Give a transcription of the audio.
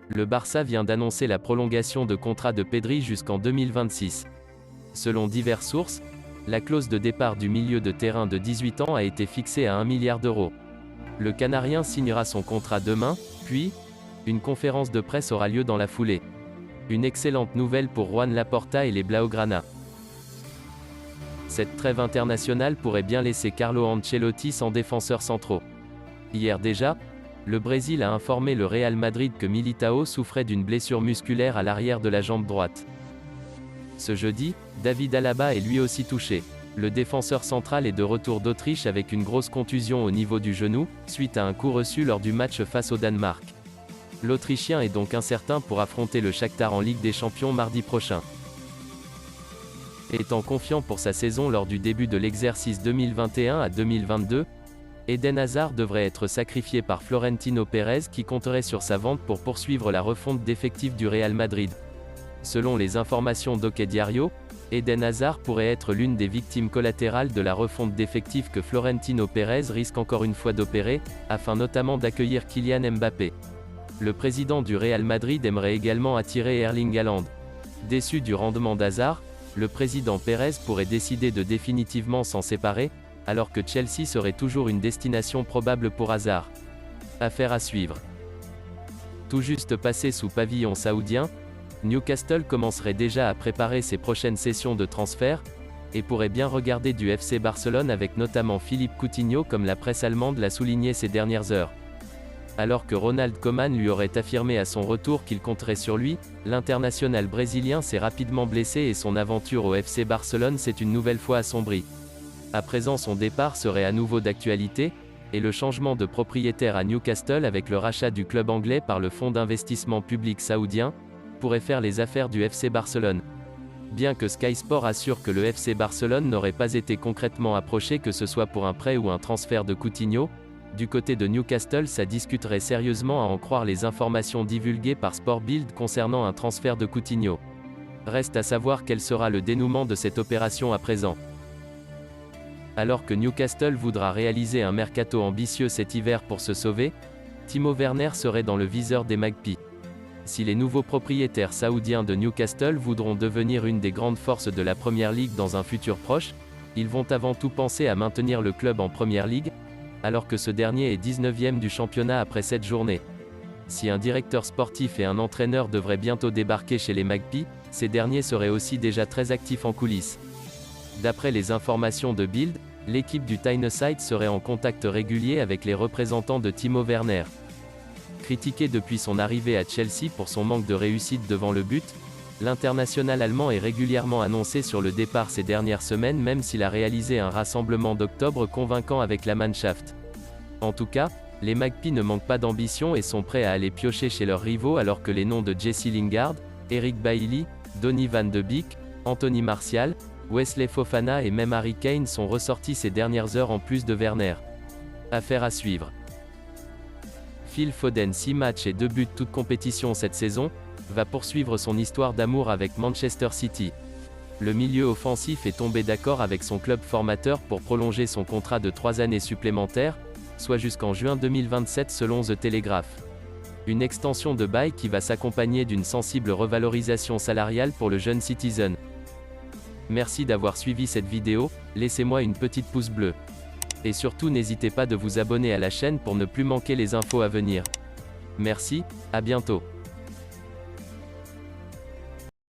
Le Barça vient d'annoncer la prolongation de contrat de Pedri jusqu'en 2026. Selon diverses sources, la clause de départ du milieu de terrain de 18 ans a été fixée à 1 milliard d'euros. Le Canarien signera son contrat demain, puis, une conférence de presse aura lieu dans la foulée. Une excellente nouvelle pour Juan Laporta et les Blaugrana. Cette trêve internationale pourrait bien laisser Carlo Ancelotti sans défenseurs centraux. Hier déjà, le Brésil a informé le Real Madrid que Militao souffrait d'une blessure musculaire à l'arrière de la jambe droite. Ce jeudi, David Alaba est lui aussi touché. Le défenseur central est de retour d'Autriche avec une grosse contusion au niveau du genou, suite à un coup reçu lors du match face au Danemark. L'Autrichien est donc incertain pour affronter le Shakhtar en Ligue des Champions mardi prochain. Étant confiant pour sa saison lors du début de l'exercice 2021 à 2022, Eden Hazard devrait être sacrifié par Florentino Pérez qui compterait sur sa vente pour poursuivre la refonte d'effectifs du Real Madrid. Selon les informations d'Ok Diario, Eden Hazard pourrait être l'une des victimes collatérales de la refonte d'effectifs que Florentino Pérez risque encore une fois d'opérer, afin notamment d'accueillir Kylian Mbappé. Le président du Real Madrid aimerait également attirer Erling Haaland. Déçu du rendement d'Hazard, le président Pérez pourrait décider de définitivement s'en séparer, alors que Chelsea serait toujours une destination probable pour Hazard. Affaire à suivre. Tout juste passé sous pavillon saoudien, Newcastle commencerait déjà à préparer ses prochaines sessions de transfert, et pourrait bien regarder du FC Barcelone avec notamment Philippe Coutinho comme la presse allemande l'a souligné ces dernières heures. Alors que Ronald Koeman lui aurait affirmé à son retour qu'il compterait sur lui, l'international brésilien s'est rapidement blessé et son aventure au FC Barcelone s'est une nouvelle fois assombrie. À présent son départ serait à nouveau d'actualité, et le changement de propriétaire à Newcastle avec le rachat du club anglais par le fonds d'investissement public saoudien, pourrait faire les affaires du FC Barcelone. Bien que Sky Sport assure que le FC Barcelone n'aurait pas été concrètement approché que ce soit pour un prêt ou un transfert de Coutinho, du côté de Newcastle ça discuterait sérieusement à en croire les informations divulguées par Sport Bild concernant un transfert de Coutinho. Reste à savoir quel sera le dénouement de cette opération à présent. Alors que Newcastle voudra réaliser un mercato ambitieux cet hiver pour se sauver, Timo Werner serait dans le viseur des Magpies. Si les nouveaux propriétaires saoudiens de Newcastle voudront devenir une des grandes forces de la Premier League dans un futur proche, ils vont avant tout penser à maintenir le club en Premier League, alors que ce dernier est 19e du championnat après 7 journées. Si un directeur sportif et un entraîneur devraient bientôt débarquer chez les Magpies, ces derniers seraient aussi déjà très actifs en coulisses. D'après les informations de Bild, l'équipe du Tyneside serait en contact régulier avec les représentants de Timo Werner. Critiqué depuis son arrivée à Chelsea pour son manque de réussite devant le but, l'international allemand est régulièrement annoncé sur le départ ces dernières semaines même s'il a réalisé un rassemblement d'octobre convaincant avec la Mannschaft. En tout cas, les Magpies ne manquent pas d'ambition et sont prêts à aller piocher chez leurs rivaux alors que les noms de Jesse Lingard, Eric Bailly, Donny van de Beek, Anthony Martial, Wesley Fofana et même Harry Kane sont ressortis ces dernières heures en plus de Werner. Affaire à suivre. Phil Foden 6 matchs et 2 buts toutes compétitions cette saison, va poursuivre son histoire d'amour avec Manchester City. Le milieu offensif est tombé d'accord avec son club formateur pour prolonger son contrat de 3 années supplémentaires, soit jusqu'en juin 2027 selon The Telegraph. Une extension de bail qui va s'accompagner d'une sensible revalorisation salariale pour le jeune Citizen. Merci d'avoir suivi cette vidéo, laissez-moi une petite pouce bleu. Et surtout n'hésitez pas de vous abonner à la chaîne pour ne plus manquer les infos à venir. Merci, à bientôt.